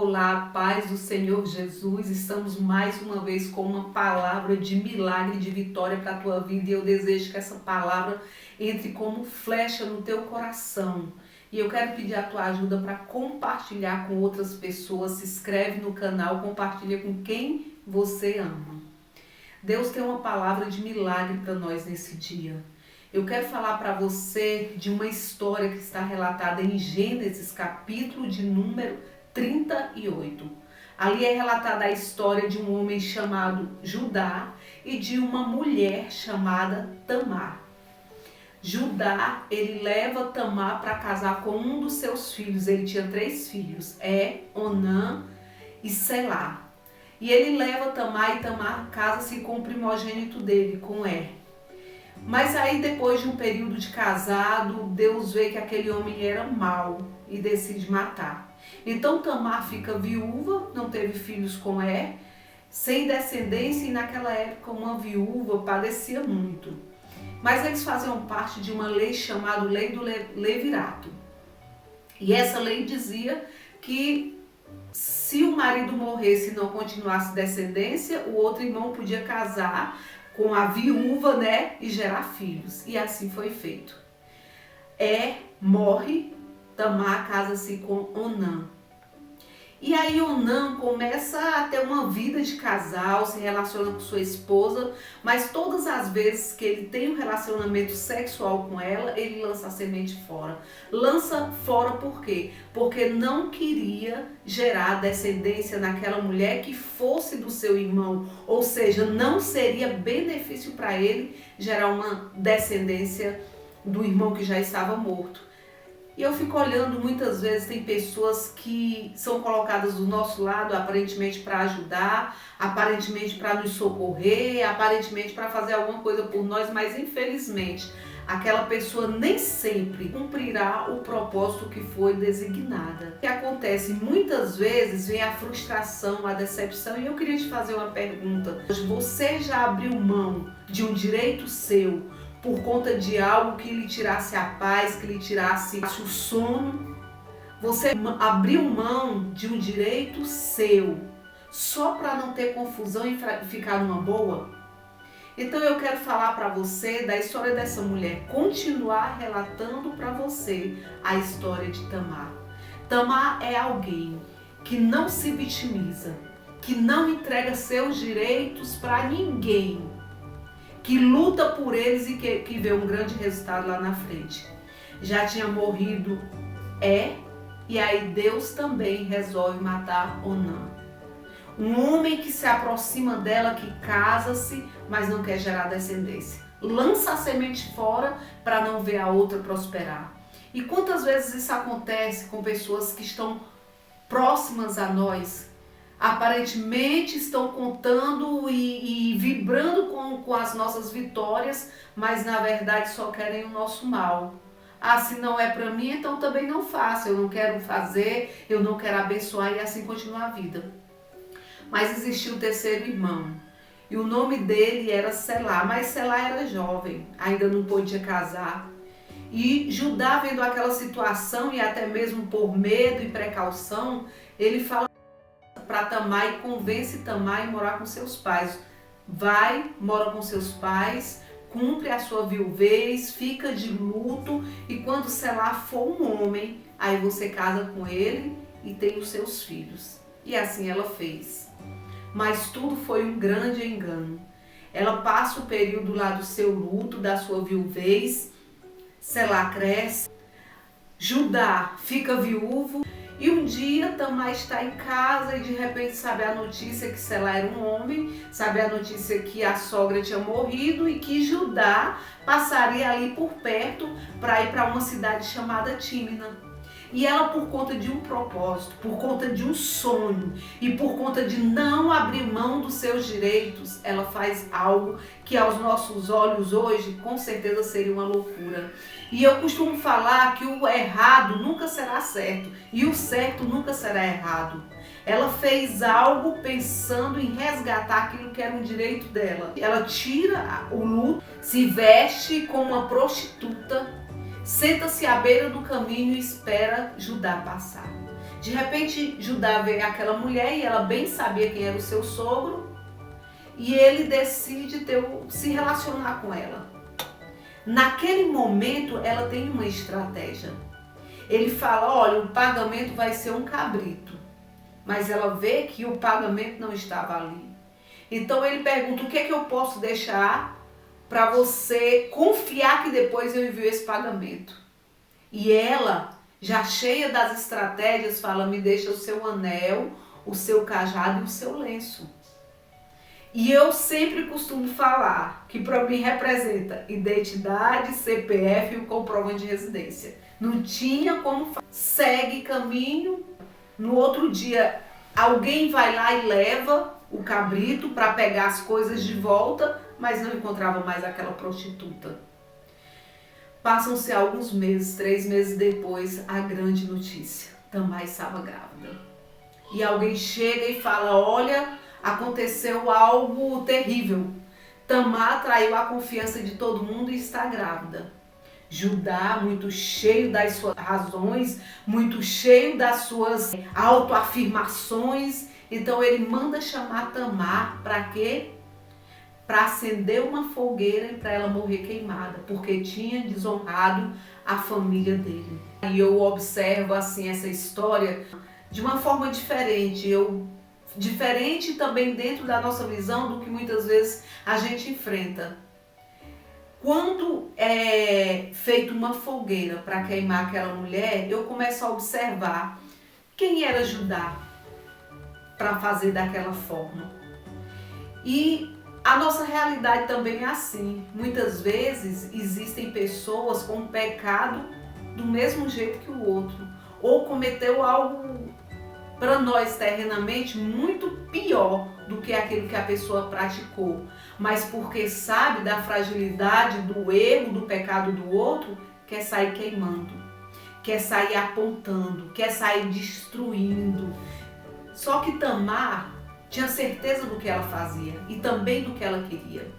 Olá, paz do Senhor Jesus, estamos mais uma vez com uma palavra de milagre, de vitória para a tua vida e eu desejo que essa palavra entre como flecha no teu coração. E eu quero pedir a tua ajuda para compartilhar com outras pessoas, se inscreve no canal, compartilha com quem você ama. Deus tem uma palavra de milagre para nós nesse dia. Eu quero falar para você de uma história que está relatada em Gênesis, capítulo de número 38. Ali é relatada a história de um homem chamado Judá e de uma mulher chamada Tamar. Judá, ele leva Tamar para casar com um dos seus filhos. Ele tinha 3 filhos, Onã e Selá. E ele leva Tamar e Tamar casa-se com o primogênito dele, com Mas aí depois de um período de casado, Deus vê que aquele homem era mau e decide matar. Então Tamar fica viúva, não teve filhos com sem descendência, e naquela época uma viúva padecia muito. Mas eles faziam parte de uma lei chamada Lei do Levirato. E essa lei dizia que se o marido morresse e não continuasse descendência, o outro irmão podia casar com a viúva, e gerar filhos. E assim foi feito. Morre, Tamar casa-se com Onã. E aí Onã começa a ter uma vida de casal, se relaciona com sua esposa, mas todas as vezes que ele tem um relacionamento sexual com ela, ele lança a semente fora. Lança fora por quê? Porque não queria gerar descendência naquela mulher que fosse do seu irmão, ou seja, não seria benefício para ele gerar uma descendência do irmão que já estava morto. E eu fico olhando, muitas vezes tem pessoas que são colocadas do nosso lado, aparentemente para ajudar, aparentemente para nos socorrer, aparentemente para fazer alguma coisa por nós, mas infelizmente aquela pessoa nem sempre cumprirá o propósito que foi designada. O que acontece? Muitas vezes vem a frustração, a decepção, e eu queria te fazer uma pergunta. Você já abriu mão de um direito seu por conta de algo que lhe tirasse a paz, que lhe tirasse o sono? Você abriu mão de um direito seu só para não ter confusão e ficar numa boa? Então eu quero falar para você da história dessa mulher, continuar relatando para você a história de Tamar. Tamar é alguém que não se vitimiza, que não entrega seus direitos para ninguém, que luta por eles e que vê um grande resultado lá na frente. Já tinha morrido e aí Deus também resolve matar Onã. Um homem que se aproxima dela, que casa-se, mas não quer gerar descendência. Lança a semente fora para não ver a outra prosperar. E quantas vezes isso acontece com pessoas que estão próximas a nós, aparentemente estão contando e vibrando com as nossas vitórias, mas na verdade só querem o nosso mal. Se não é para mim, então também não faço, eu não quero fazer, eu não quero abençoar, e assim continua a vida. Mas existiu o terceiro irmão, e o nome dele era Selá, mas Selá era jovem, ainda não podia casar. E Judá, vendo aquela situação, e até mesmo por medo e precaução, ele fala para Tamar e convence Tamar a morar com seus pais. Vai, mora com seus pais, cumpre a sua viuvez, fica de luto, e quando Selá for um homem, aí você casa com ele e tem os seus filhos. E assim ela fez. Mas tudo foi um grande engano. Ela passa o período lá do seu luto, da sua viuvez, Selá cresce, Judá fica viúvo, e um dia Tamar está em casa e de repente sabe a notícia que Selá era um homem, sabe a notícia que a sogra tinha morrido e que Judá passaria ali por perto para ir para uma cidade chamada Tímina. E ela, por conta de um propósito, por conta de um sonho e por conta de não abrir mão dos seus direitos, ela faz algo que aos nossos olhos hoje com certeza seria uma loucura. E eu costumo falar que o errado nunca será certo e o certo nunca será errado. Ela fez algo pensando em resgatar aquilo que era um direito dela. Ela tira o luto, se veste como uma prostituta, senta-se à beira do caminho e espera Judá passar. De repente, Judá vê aquela mulher e ela bem sabia quem era o seu sogro e ele decide se relacionar com ela. Naquele momento, ela tem uma estratégia. Ele fala, olha, o pagamento vai ser um cabrito. Mas ela vê que o pagamento não estava ali. Então ele pergunta, o que é que eu posso deixar para você confiar que depois eu envio esse pagamento? E ela, já cheia das estratégias, fala, me deixa o seu anel, o seu cajado e o seu lenço. E eu sempre costumo falar que para mim representa identidade, CPF e o comprovante de residência. Não tinha como fazer. Segue caminho, no outro dia alguém vai lá e leva o cabrito para pegar as coisas de volta, mas não encontrava mais aquela prostituta. Passam-se alguns meses, 3 meses depois, a grande notícia. Tamar estava grávida. E alguém chega e fala, olha, aconteceu algo terrível. Tamar traiu a confiança de todo mundo e está grávida. Judá, muito cheio das suas razões, muito cheio das suas autoafirmações, então ele manda chamar Tamar para quê? Para acender uma fogueira e para ela morrer queimada, porque tinha desonrado a família dele. E eu observo assim essa história de uma forma diferente, diferente também dentro da nossa visão do que muitas vezes a gente enfrenta. Quando é feita uma fogueira para queimar aquela mulher, eu começo a observar quem era Judá para fazer daquela forma. E a nossa realidade também é assim. Muitas vezes existem pessoas com pecado do mesmo jeito que o outro, ou cometeu algo para nós terrenamente muito pior do que aquilo que a pessoa praticou, mas porque sabe da fragilidade, do erro, do pecado do outro, quer sair queimando, quer sair apontando, quer sair destruindo. Só que Tamar tinha certeza do que ela fazia e também do que ela queria.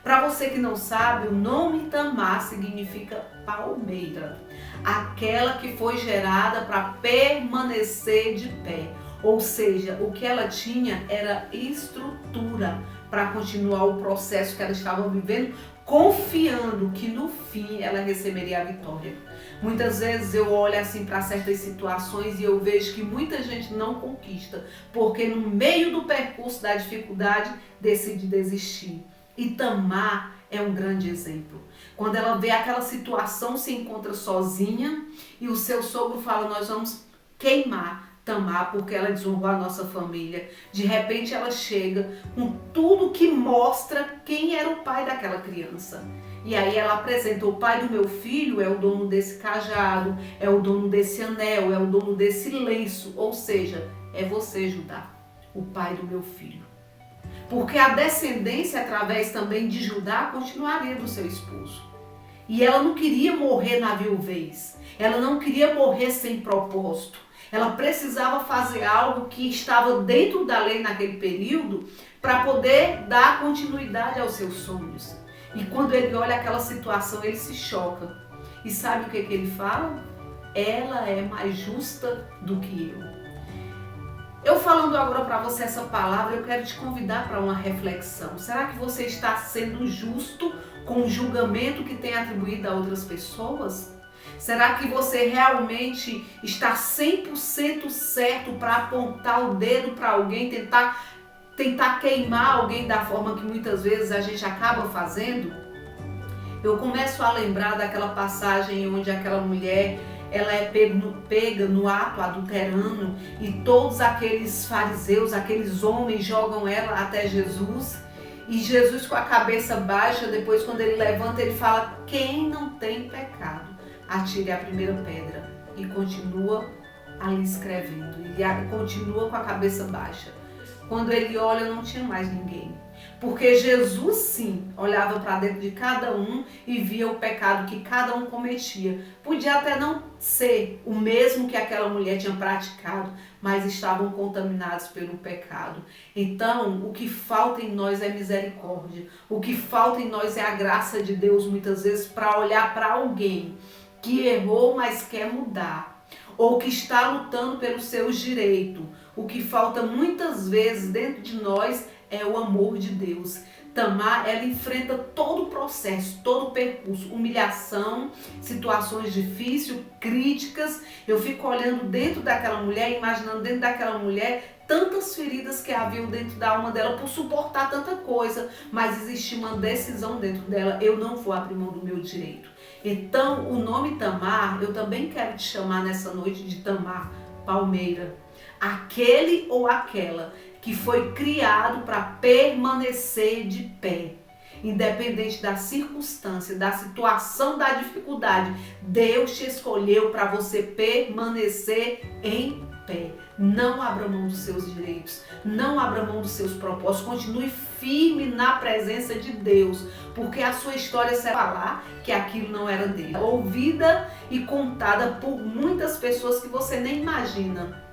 Para você que não sabe, o nome Tamar significa palmeira, aquela que foi gerada para permanecer de pé. Ou seja, o que ela tinha era estrutura para continuar o processo que ela estava vivendo, confiando que no fim ela receberia a vitória. Muitas vezes eu olho assim para certas situações e eu vejo que muita gente não conquista, porque no meio do percurso da dificuldade decide desistir. E Tamar é um grande exemplo. Quando ela vê aquela situação, se encontra sozinha e o seu sogro fala, nós vamos queimar Tamar porque ela desonrou a nossa família. De repente ela chega com tudo que mostra quem era o pai daquela criança. E aí ela apresenta, o pai do meu filho é o dono desse cajado, é o dono desse anel, é o dono desse lenço. Ou seja, é você, Judá, o pai do meu filho. Porque a descendência através também de Judá continuaria do seu esposo. E ela não queria morrer na viuvez, ela não queria morrer sem propósito. Ela precisava fazer algo que estava dentro da lei naquele período para poder dar continuidade aos seus sonhos. E quando ele olha aquela situação, ele se choca. E sabe o que ele fala? Ela é mais justa do que eu. Eu falando agora para você essa palavra, eu quero te convidar para uma reflexão. Será que você está sendo justo com o julgamento que tem atribuído a outras pessoas? Será que você realmente está 100% certo para apontar o dedo para alguém, tentar queimar alguém da forma que muitas vezes a gente acaba fazendo? Eu começo a lembrar daquela passagem onde aquela mulher ela é pega no ato adulterando e todos aqueles fariseus, aqueles homens jogam ela até Jesus e Jesus com a cabeça baixa, depois quando ele levanta ele fala, quem não tem pecado, atire a primeira pedra e continua ali escrevendo, ele continua com a cabeça baixa. Quando ele olha não tinha mais ninguém. Porque Jesus sim olhava para dentro de cada um e via o pecado que cada um cometia. Podia até não ser o mesmo que aquela mulher tinha praticado, mas estavam contaminados pelo pecado. Então, o que falta em nós é misericórdia. O que falta em nós é a graça de Deus muitas vezes para olhar para alguém que errou, mas quer mudar, ou que está lutando pelos seus direitos. O que falta muitas vezes dentro de nós é o amor de Deus. Tamar, ela enfrenta todo o processo, todo o percurso, humilhação, situações difíceis, críticas. Eu fico olhando dentro daquela mulher, imaginando dentro daquela mulher tantas feridas que haviam dentro da alma dela por suportar tanta coisa, mas existia uma decisão dentro dela: eu não vou abrir mão do meu direito. Então, o nome Tamar, eu também quero te chamar nessa noite de Tamar, palmeira. Aquele ou aquela que foi criado para permanecer de pé, independente da circunstância, da situação, da dificuldade. Deus te escolheu para você permanecer em pé. Não abra mão dos seus direitos, não abra mão dos seus propósitos, continue firme na presença de Deus, porque a sua história será falar que aquilo não era dele. Ouvida e contada por muitas pessoas que você nem imagina.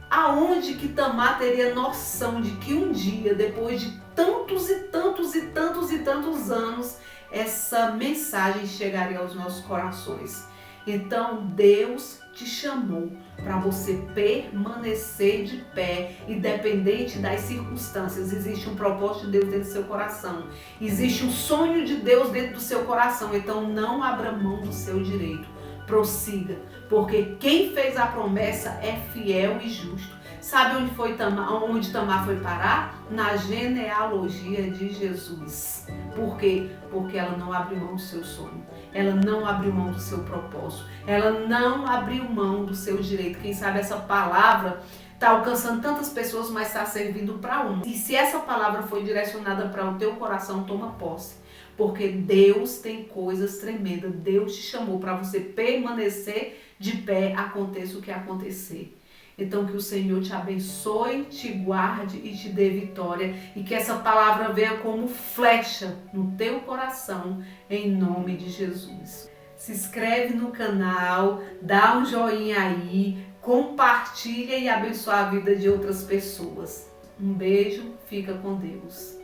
Aonde que Tamar teria noção de que um dia, depois de tantos e tantos e tantos e tantos anos, essa mensagem chegaria aos nossos corações? Então Deus te chamou para você permanecer de pé, independente das circunstâncias. Existe um propósito de Deus dentro do seu coração, existe um sonho de Deus dentro do seu coração. Então não abra mão do seu direito, prossiga, porque quem fez a promessa é fiel e justo. Sabe onde Tamar foi parar? Na genealogia de Jesus. Por quê? Porque ela não abriu mão do seu sonho, ela não abriu mão do seu propósito, ela não abriu mão do seu direito. Quem sabe essa palavra está alcançando tantas pessoas, mas está servindo para uma. E se essa palavra foi direcionada para o teu coração, toma posse. Porque Deus tem coisas tremendas. Deus te chamou para você permanecer de pé, aconteça o que acontecer. Então que o Senhor te abençoe, te guarde e te dê vitória. E que essa palavra venha como flecha no teu coração, em nome de Jesus. Se inscreve no canal, dá um joinha aí, compartilha e abençoa a vida de outras pessoas. Um beijo, fica com Deus.